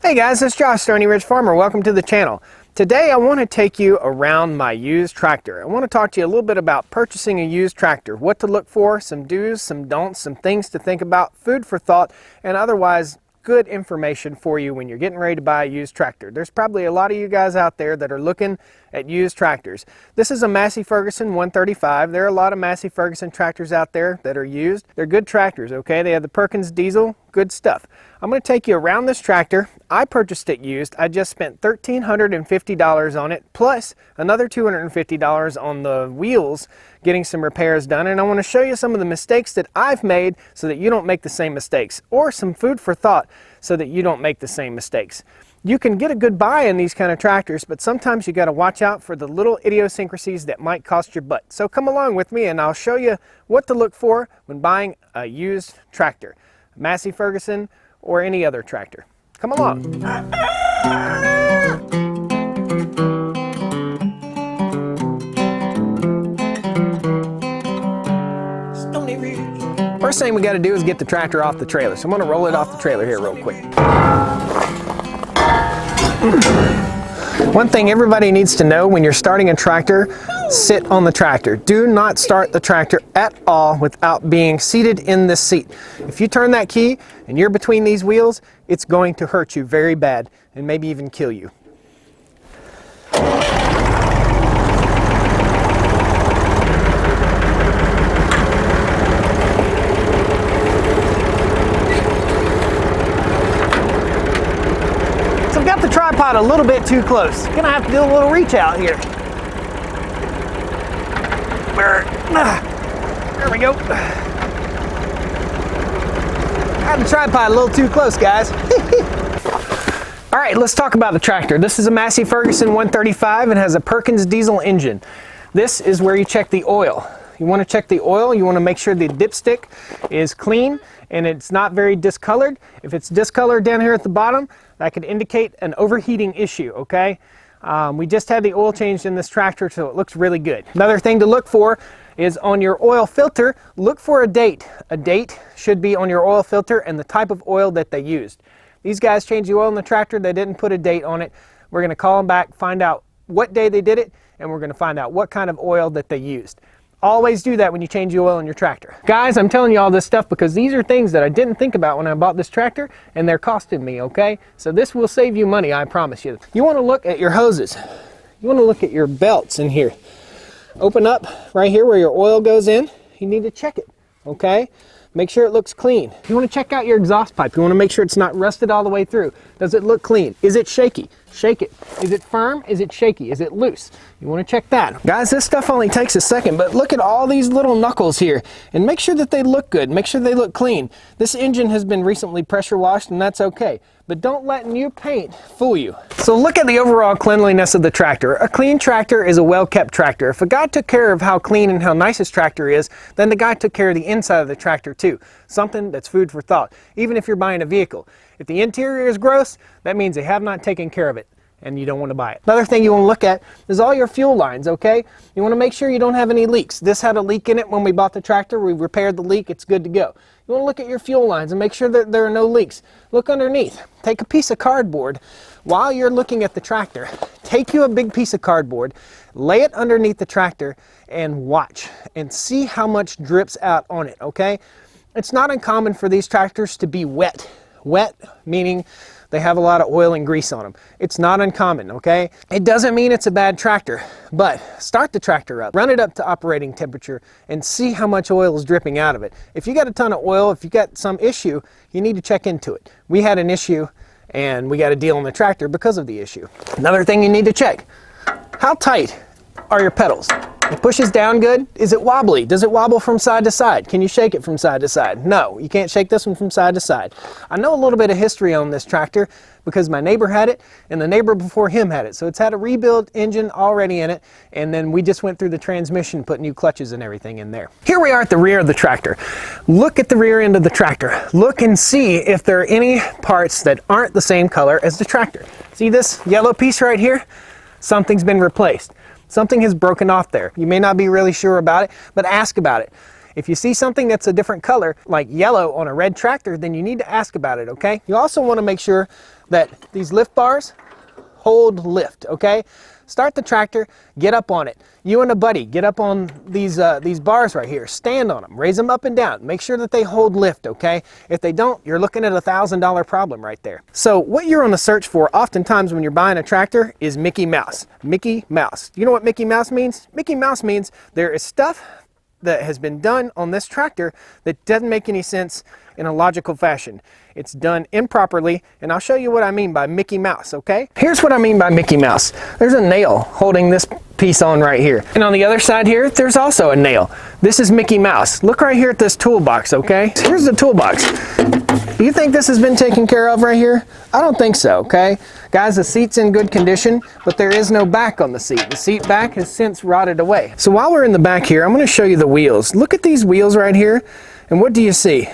Hey guys, it's Josh, Stoney Farmer. Welcome to the channel. Today I want to take you around my used tractor. I want to talk to you a little bit about purchasing a used tractor, what to look for, some do's, some don'ts, some things to think about, food for thought, and otherwise good information for you when you're getting ready to buy a used tractor. There's probably a lot of you guys out there that are looking at used tractors. This is a Massey Ferguson 135. There are a lot of Massey Ferguson tractors out there that are used. They're good tractors, okay? They have the Perkins diesel, good stuff. I'm going to take you around this tractor. I purchased it used. I just spent $1,350 on it, plus another $250 on the wheels getting some repairs done. And I want to show you some of the mistakes that I've made so that you don't make the same mistakes, or some food for thought so that you don't make the same mistakes. You can get a good buy in these kind of tractors, but sometimes you got to watch out for the little idiosyncrasies that might cost your butt. So come along with me and I'll show you what to look for when buying a used tractor, Massey Ferguson or any other tractor. Come along. First thing we got to do is get the tractor off the trailer. So I'm going to roll it off the trailer here real quick. One thing everybody needs to know when you're starting a tractor, sit on the tractor. Do not start the tractor at all without being seated in this seat. If you turn that key and you're between these wheels, it's going to hurt you very bad and maybe even kill you. So I've got the tripod a little bit too close. Gonna have to do a little reach out here. There we go. I had the tripod a little too close, guys. All right, let's talk about the tractor. This is a Massey Ferguson 135. It has a Perkins diesel engine. This is where you check the oil. You want to check the oil. You want to make sure the dipstick is clean and it's not very discolored. If it's discolored down here at the bottom, that could indicate an overheating issue, okay? We just had the oil changed in this tractor, so it looks really good. Another thing to look for is on your oil filter, look for a date. A date should be on your oil filter and the type of oil that they used. These guys changed the oil in the tractor, they didn't put a date on it. We're gonna call them back, find out what day they did it, and we're gonna find out what kind of oil that they used. Always do that when you change the oil in your tractor. Guys, I'm telling you all this stuff because these are things that I didn't think about when I bought this tractor, and they're costing me, okay? So this will save you money, I promise you. You wanna look at your hoses. You wanna look at your belts in here. Open up right here where your oil goes in. You need to check it, okay? Make sure it looks clean. You want to check out your exhaust pipe. You want to make sure it's not rusted all the way through. Does it look clean? Is it shaky? Shake it. Is it firm? Is it shaky? Is it loose? You want to check that. Guys, this stuff only takes a second, but look at all these little knuckles here and make sure that they look good. Make sure they look clean. This engine has been recently pressure washed and that's okay, but don't let new paint fool you. So look at the overall cleanliness of the tractor. A clean tractor is a well-kept tractor. If a guy took care of how clean and how nice his tractor is, then the guy took care of the inside of the tractor too. Something that's food for thought, even if you're buying a vehicle. If the interior is gross, that means they have not taken care of it and you don't want to buy it. Another thing you want to look at is all your fuel lines, okay? You want to make sure you don't have any leaks. This had a leak in it when we bought the tractor. We repaired the leak. It's good to go. You want to look at your fuel lines and make sure that there are no leaks. Look underneath. Take a piece of cardboard. While you're looking at the tractor, take you a big piece of cardboard, lay it underneath the tractor and watch and see how much drips out on it, okay? It's not uncommon for these tractors to be wet. Wet meaning they have a lot of oil and grease on them. It's not uncommon, okay? It doesn't mean it's a bad tractor, but start the tractor up, run it up to operating temperature and see how much oil is dripping out of it. If you got a ton of oil, if you got some issue, you need to check into it. We had an issue and we got a deal on the tractor because of the issue. Another thing you need to check, how tight are your pedals? It pushes down good. Is it wobbly? Does it wobble from side to side? Can you shake it from side to side? No, you can't shake this one from side to side. I know a little bit of history on this tractor because my neighbor had it and the neighbor before him had it. So it's had a rebuild engine already in it, and then we just went through the transmission, put new clutches and everything in there. Here we are at the rear of the tractor. Look at the rear end of the tractor. Look and see if there are any parts that aren't the same color as the tractor. See this yellow piece right here? Something's been replaced. Something has broken off there. You may not be really sure about it, but ask about it. If you see something that's a different color, like yellow on a red tractor, then you need to ask about it, okay? You also want to make sure that these lift bars hold lift, okay? Start the tractor, get up on it. You and a buddy, get up on these bars right here. Stand on them, raise them up and down. Make sure that they hold lift, okay? If they don't, you're looking at a $1,000 problem right there. So what you're on the search for oftentimes when you're buying a tractor is Mickey Mouse. Mickey Mouse. You know what Mickey Mouse means? Mickey Mouse means there is stuff that has been done on this tractor that doesn't make any sense in a logical fashion. It's done improperly, and I'll show you what I mean by Mickey Mouse, okay? Here's what I mean by Mickey Mouse. There's a nail holding this piece on right here. And on the other side here, there's also a nail. This is Mickey Mouse. Look right here at this toolbox, okay? Here's the toolbox. Do you think this has been taken care of right here? I don't think so, okay? Guys, the seat's in good condition, but there is no back on the seat. The seat back has since rotted away. So while we're in the back here, I'm gonna show you the wheels. Look at these wheels right here, and what do you see?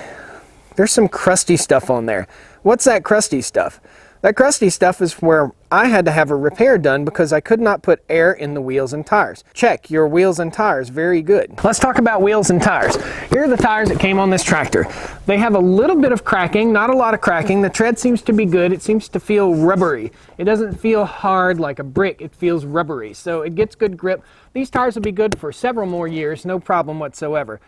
There's some crusty stuff on there. What's that crusty stuff? That crusty stuff is where I had to have a repair done because I could not put air in the wheels and tires. Check your wheels and tires, very good. Let's talk about wheels and tires. Here are the tires that came on this tractor. They have a little bit of cracking, not a lot of cracking. The tread seems to be good. It seems to feel rubbery. It doesn't feel hard like a brick. It feels rubbery, so it gets good grip. These tires will be good for several more years, no problem whatsoever.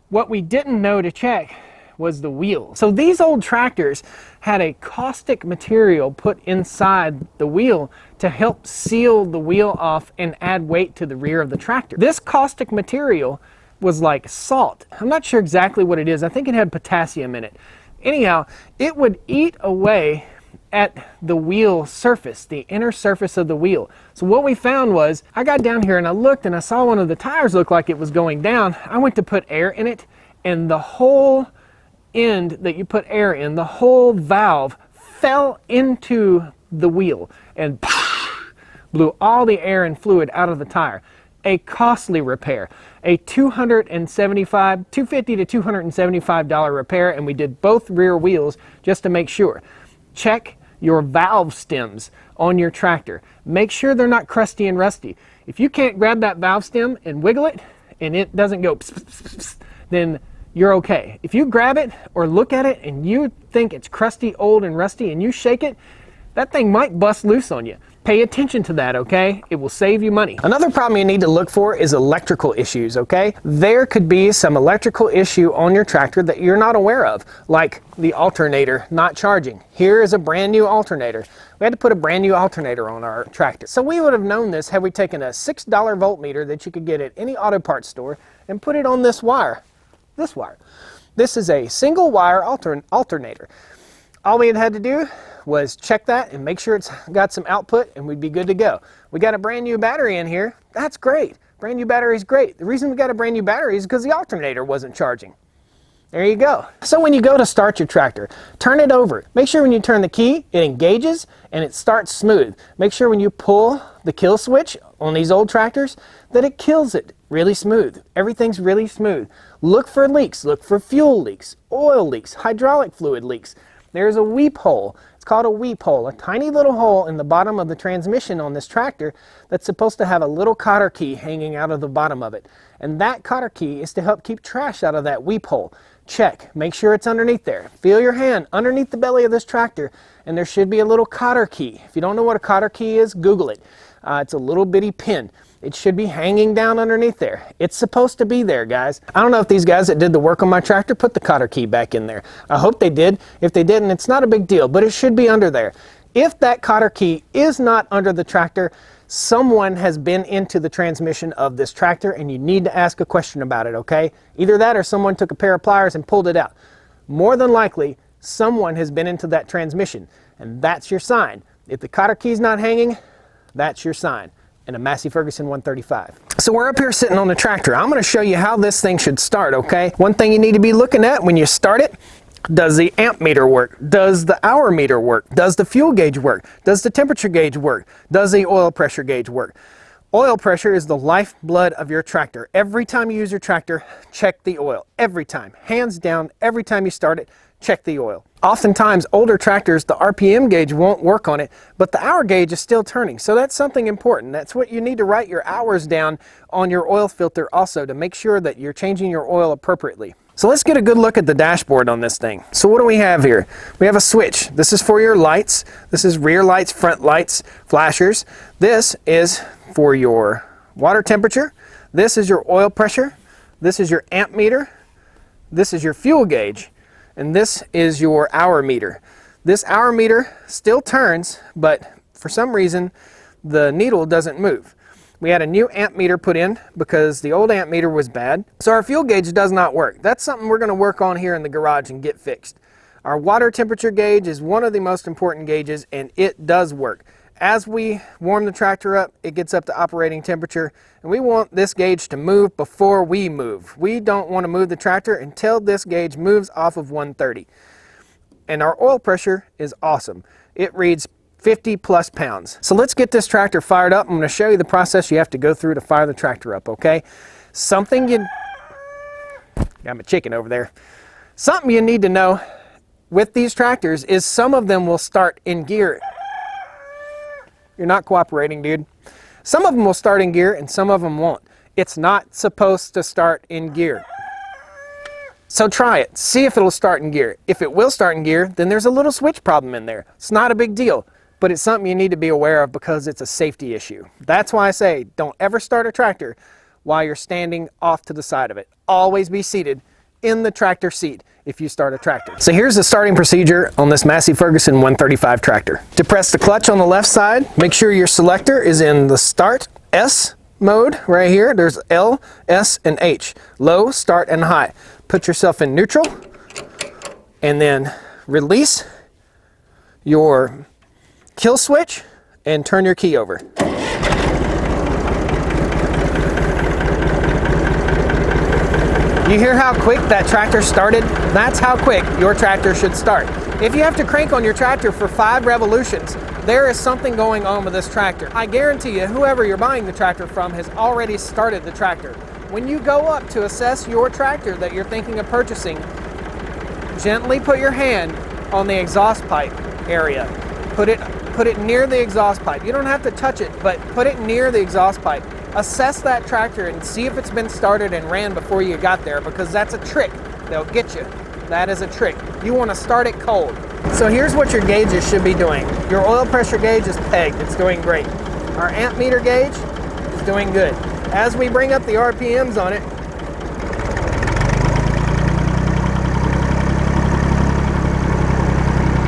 What we didn't know to check was the wheel. So these old tractors had a caustic material put inside the wheel to help seal the wheel off and add weight to the rear of the tractor. This caustic material was like salt. I'm not sure exactly what it is. I think it had potassium in it. Anyhow, it would eat away at the wheel surface, the inner surface of the wheel. So what we found was, I got down here and I looked and I saw one of the tires look like it was going down. I went to put air in it, and the whole end that you put air in, the whole valve fell into the wheel and blew all the air and fluid out of the tire. A costly repair, a $250 to $275 repair, and we did both rear wheels just to make sure. Check your valve stems on your tractor. Make sure they're not crusty and rusty. If you can't grab that valve stem and wiggle it and it doesn't go pss, pss, pss, pss, then you're okay. If you grab it or look at it and you think it's crusty, old, and rusty and you shake it, that thing might bust loose on you. Pay attention to that, okay? It will save you money. Another problem you need to look for is electrical issues, okay? There could be some electrical issue on your tractor that you're not aware of, like the alternator not charging. Here is a brand new alternator. We had to put a brand new alternator on our tractor. So we would have known this had we taken a $6 voltmeter that you could get at any auto parts store and put it on this wire. This wire. This is a single wire alternator. All we had to do was check that and make sure it's got some output and we'd be good to go. We got a brand new battery in here. That's great. Brand new battery is great. The reason we got a brand new battery is because the alternator wasn't charging. There you go. So when you go to start your tractor, turn it over. Make sure when you turn the key, it engages and it starts smooth. Make sure when you pull the kill switch on these old tractors that it kills it really smooth. Everything's really smooth. Look for leaks. Look for fuel leaks, oil leaks, hydraulic fluid leaks. There's a weep hole. It's called a weep hole, a tiny little hole in the bottom of the transmission on this tractor that's supposed to have a little cotter key hanging out of the bottom of it. And that cotter key is to help keep trash out of that weep hole. Check. Make sure it's underneath there. Feel your hand underneath the belly of this tractor and there should be a little cotter key. If you don't know what a cotter key is, Google it. It's a little bitty pin. It should be hanging down underneath there. It's supposed to be there, guys. I don't know if these guys that did the work on my tractor put the cotter key back in there. I hope they did. If they didn't, it's not a big deal, but it should be under there. If that cotter key is not under the tractor, someone has been into the transmission of this tractor and you need to ask a question about it, okay? Either that or someone took a pair of pliers and pulled it out. More than likely, someone has been into that transmission, and that's your sign. If the cotter key's not hanging, that's your sign. And a Massey Ferguson 135. So we're up here sitting on the tractor. I'm going to show you how this thing should start, okay? One thing you need to be looking at when you start it, does the amp meter work? Does the hour meter work? Does the fuel gauge work? Does the temperature gauge work? Does the oil pressure gauge work? Oil pressure is the lifeblood of your tractor. Every time you use your tractor, check the oil. Every time. Hands down, every time you start it, check the oil. Oftentimes, older tractors, the RPM gauge won't work on it, but the hour gauge is still turning. So that's something important. That's what you need to write your hours down on your oil filter also to make sure that you're changing your oil appropriately. So let's get a good look at the dashboard on this thing. So what do we have here? We have a switch. This is for your lights. This is rear lights, front lights, flashers. This is for your water temperature. This is your oil pressure. This is your amp meter. This is your fuel gauge. And this is your hour meter. This hour meter still turns, but for some reason the needle doesn't move. We had a new amp meter put in because the old amp meter was bad. So our fuel gauge does not work. That's something we're going to work on here in the garage and get fixed. Our water temperature gauge is one of the most important gauges, and it does work. As we warm the tractor up, it gets up to operating temperature, and we want this gauge to move before we move. We don't want to move the tractor until this gauge moves off of 130. And our oil pressure is awesome. It reads 50 plus pounds. So let's get this tractor fired up. I'm going to show you the process you have to go through to fire the tractor up, okay? Got my chicken over there. Something you need to know with these tractors is some of them will start in gear. You're not cooperating, dude. Some of them will start in gear and some of them won't. It's not supposed to start in gear. So try it. See if it'll start in gear. If it will start in gear, then there's a little switch problem in there. It's not a big deal, but it's something you need to be aware of because it's a safety issue. That's why I say don't ever start a tractor while you're standing off to the side of it. Always be seated in the tractor seat if you start a tractor. So here's the starting procedure on this Massey Ferguson 135 tractor. To press the clutch on the left side, make sure your selector is in the start S mode right here. There's L, S, and H. Low, start, and high. Put yourself in neutral and then release your kill switch and turn your key over. You hear how quick that tractor started? That's how quick your tractor should start. If you have to crank on your tractor for 5 revolutions, there is something going on with this tractor. I guarantee you, whoever you're buying the tractor from has already started the tractor. When you go up to assess your tractor that you're thinking of purchasing, gently put your hand on the exhaust pipe area. Put it near the exhaust pipe. You don't have to touch it, but put it near the exhaust pipe. Assess that tractor and see if it's been started and ran before you got there, because that's a trick. They'll get you. That is a trick. You want to start it cold. So here's what your gauges should be doing. Your oil pressure gauge is pegged. It's doing great. Our amp meter gauge is doing good. As we bring up the RPMs on it,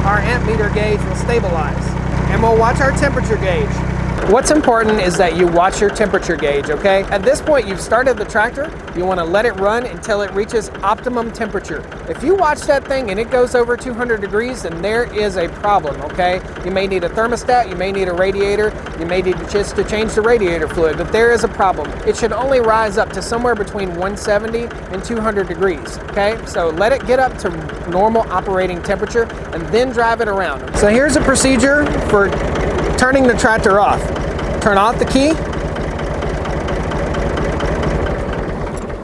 our amp meter gauge will stabilize. And we'll watch our temperature gauge. What's important is that you watch your temperature gauge, okay? At this point, you've started the tractor. You want to let it run until it reaches optimum temperature. If you watch that thing and it goes over 200 degrees, then there is a problem, okay? You may need a thermostat, you may need a radiator, you may need just to change the radiator fluid, but there is a problem. It should only rise up to somewhere between 170 and 200 degrees, okay? So let it get up to normal operating temperature and then drive it around. So here's a procedure for turning the tractor off. Turn off the key,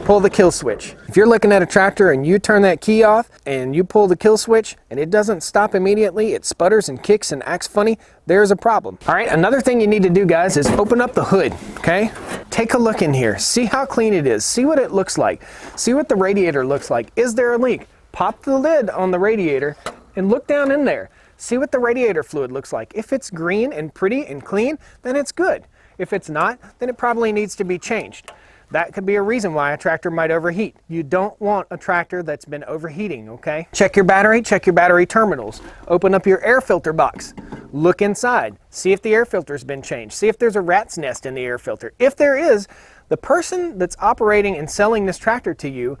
pull the kill switch. If you're looking at a tractor and you turn that key off and you pull the kill switch and it doesn't stop immediately, it sputters and kicks and acts funny, there's a problem. All right, another thing you need to do, guys, is open up the hood, okay? Take a look in here, see how clean it is, see what it looks like, see what the radiator looks like. Is there a leak? Pop the lid on the radiator and look down in there. See what the radiator fluid looks like. If it's green and pretty and clean, then it's good. If it's not, then it probably needs to be changed. That could be a reason why a tractor might overheat. You don't want a tractor that's been overheating, okay? Check your battery terminals. Open up your air filter box. Look inside. See if the air filter's been changed. See if there's a rat's nest in the air filter. If there is, the person that's operating and selling this tractor to you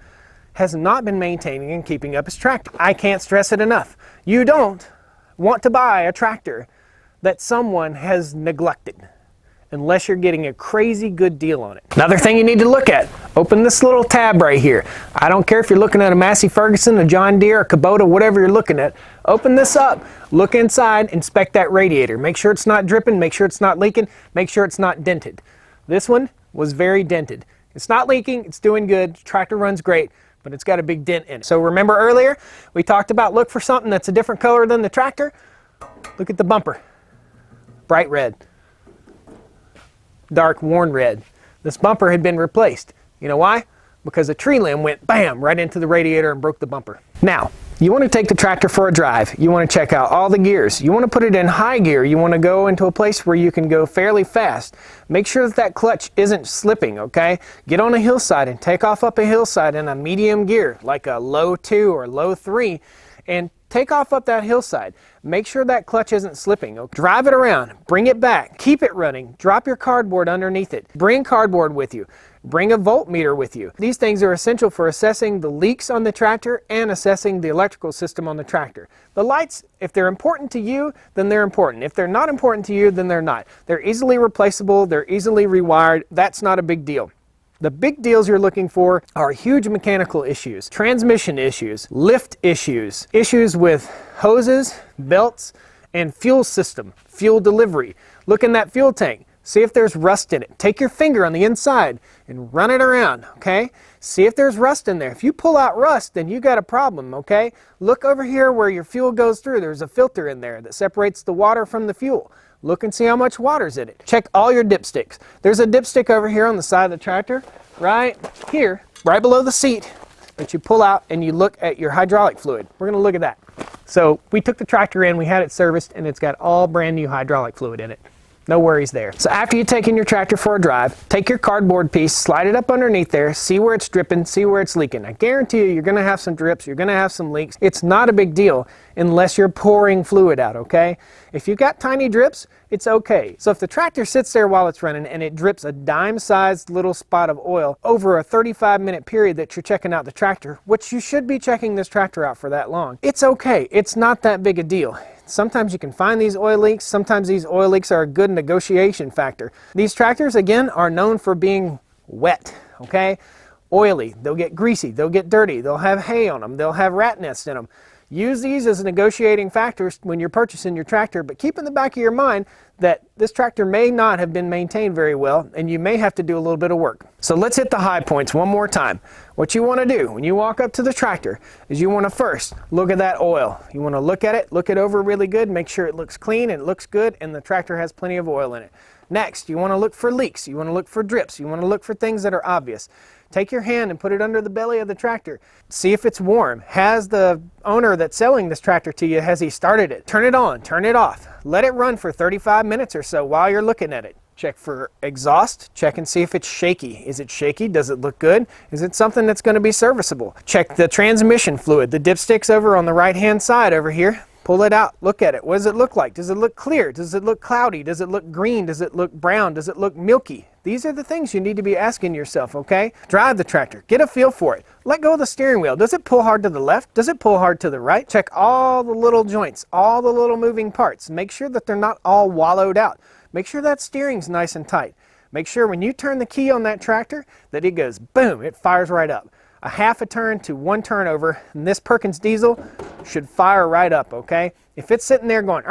has not been maintaining and keeping up his tractor. I can't stress it enough. You don't want to buy a tractor that someone has neglected unless you're getting a crazy good deal on it. Another thing you need to look at, open this little tab right here. I don't care if you're looking at a Massey Ferguson, a John Deere, a Kubota, whatever you're looking at. Open this up, look inside, inspect that radiator. Make sure it's not dripping, make sure it's not leaking, make sure it's not dented. This one was very dented. It's not leaking, it's doing good, tractor runs great, but it's got a big dent in it. So remember earlier, we talked about look for something that's a different color than the tractor. Look at the bumper. Bright red. Dark worn red. This bumper had been replaced. You know why? Because a tree limb went bam right into the radiator and broke the bumper. Now, you want to take the tractor for a drive. You want to check out all the gears. You want to put it in high gear. You want to go into a place where you can go fairly fast. Make sure that that clutch isn't slipping, okay? Get on a hillside and take off up a hillside in a medium gear, like a low 2 or low 3, and take off up that hillside. Make sure that clutch isn't slipping. Okay? Drive it around, bring it back, keep it running, drop your cardboard underneath it. Bring cardboard with you. Bring a voltmeter with you. These things are essential for assessing the leaks on the tractor and assessing the electrical system on the tractor. The lights, if they're important to you, then they're important. If they're not important to you, then they're not. They're easily replaceable, they're easily rewired. That's not a big deal. The big deals you're looking for are huge mechanical issues, transmission issues, lift issues, issues with hoses, belts, and fuel system, fuel delivery. Look in that fuel tank. See if there's rust in it. Take your finger on the inside and run it around, okay? See if there's rust in there. If you pull out rust, then you got a problem, okay? Look over here where your fuel goes through. There's a filter in there that separates the water from the fuel. Look and see how much water's in it. Check all your dipsticks. There's a dipstick over here on the side of the tractor, right here, right below the seat, that you pull out and you look at your hydraulic fluid. We're gonna look at that. So we took the tractor in, we had it serviced, and it's got all brand new hydraulic fluid in it. No worries there. So after you've taken your tractor for a drive, take your cardboard piece, slide it up underneath there, see where it's dripping, see where it's leaking. I guarantee you, you're gonna have some drips, you're gonna have some leaks. It's not a big deal unless you're pouring fluid out, okay? If you've got tiny drips, it's okay. So if the tractor sits there while it's running and it drips a dime-sized little spot of oil over a 35-minute period that you're checking out the tractor, which you should be checking this tractor out for that long, it's okay. It's not that big a deal. Sometimes you can find these oil leaks. Sometimes these oil leaks are a good negotiation factor. These tractors, again, are known for being wet, okay? Oily. They'll get greasy. They'll get dirty. They'll have hay on them. They'll have rat nests in them. Use these as negotiating factors when you're purchasing your tractor, but keep in the back of your mind that this tractor may not have been maintained very well, and you may have to do a little bit of work. So let's hit the high points one more time. What you want to do when you walk up to the tractor is you want to first look at that oil. You want to look at it, look it over really good, make sure it looks clean and it looks good, and the tractor has plenty of oil in it. Next, you want to look for leaks. You want to look for drips. You want to look for things that are obvious. Take your hand and put it under the belly of the tractor. See if it's warm. Has the owner that's selling this tractor to you, has he started it? Turn it on, turn it off. Let it run for 35 minutes or so while you're looking at it. Check for exhaust. Check and see if it's shaky. Is it shaky? Does it look good? Is it something that's going to be serviceable? Check the transmission fluid. The dipstick's over on the right-hand side over here. Pull it out, look at it. What does it look like? Does it look clear? Does it look cloudy? Does it look green? Does it look brown? Does it look milky? These are the things you need to be asking yourself, okay? Drive the tractor, get a feel for it. Let go of the steering wheel. Does it pull hard to the left? Does it pull hard to the right? Check all the little joints, all the little moving parts. Make sure that they're not all wallowed out. Make sure that steering's nice and tight. Make sure when you turn the key on that tractor that it goes boom, it fires right up. A half a turn to one turnover, and this Perkins diesel should fire right up, okay? If it's sitting there going,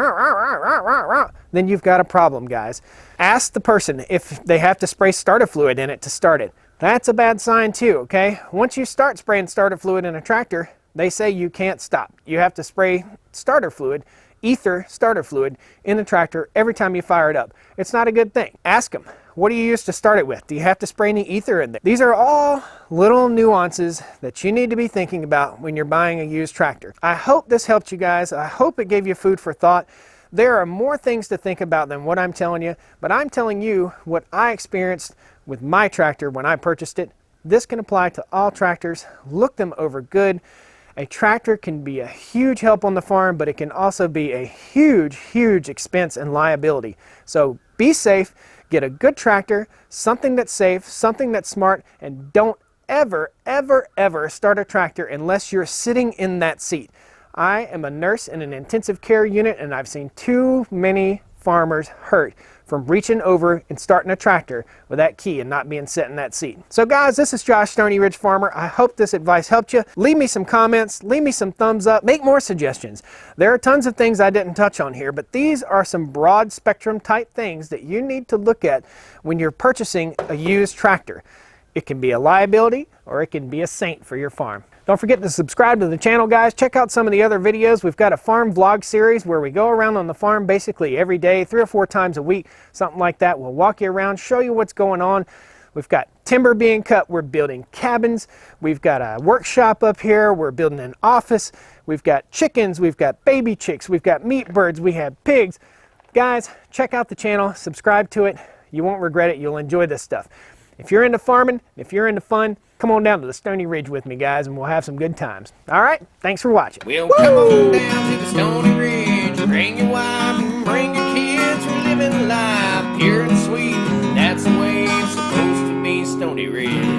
then you've got a problem, guys. Ask the person if they have to spray starter fluid in it to start it. That's a bad sign too, okay? Once you start spraying starter fluid in a tractor, they say you can't stop. You have to spray starter fluid, ether starter fluid, in the tractor every time you fire it up. It's not a good thing. Ask them. What do you use to start it with? Do you have to spray any ether in there? These are all little nuances that you need to be thinking about when you're buying a used tractor. I hope this helped you guys. I hope it gave you food for thought. There are more things to think about than what I'm telling you, but I'm telling you what I experienced with my tractor when I purchased it. This can apply to all tractors. Look them over good. A tractor can be a huge help on the farm, but it can also be a huge, huge expense and liability. So be safe. Get a good tractor, something that's safe, something that's smart, and don't ever, ever, ever start a tractor unless you're sitting in that seat. I am a nurse in an intensive care unit, and I've seen too many farmers hurt from reaching over and starting a tractor with that key and not being set in that seat. So guys, this is Josh, Stoney Ridge Farmer. I hope this advice helped you. Leave me some comments, leave me some thumbs up, make more suggestions. There are tons of things I didn't touch on here, but these are some broad spectrum type things that you need to look at when you're purchasing a used tractor. It can be a liability or it can be a saint for your farm. Don't forget to subscribe to the channel, guys. Check out some of the other videos. We've got a farm vlog series where we go around on the farm basically every day, 3 or 4 times a week, something like that. We'll walk you around, show you what's going on. We've got timber being cut. We're building cabins. We've got a workshop up here. We're building an office. We've got chickens. We've got baby chicks. We've got meat birds. We have pigs. Guys, check out the channel. Subscribe to it. You won't regret it. You'll enjoy this stuff. If you're into farming, if you're into fun, come on down to the Stoney Ridge with me, guys, and we'll have some good times. All right? Thanks for watching. Well, come on down to the Stoney Ridge. Bring your wife and bring your kids. We're living life pure and sweet. That's the way it's supposed to be, Stoney Ridge.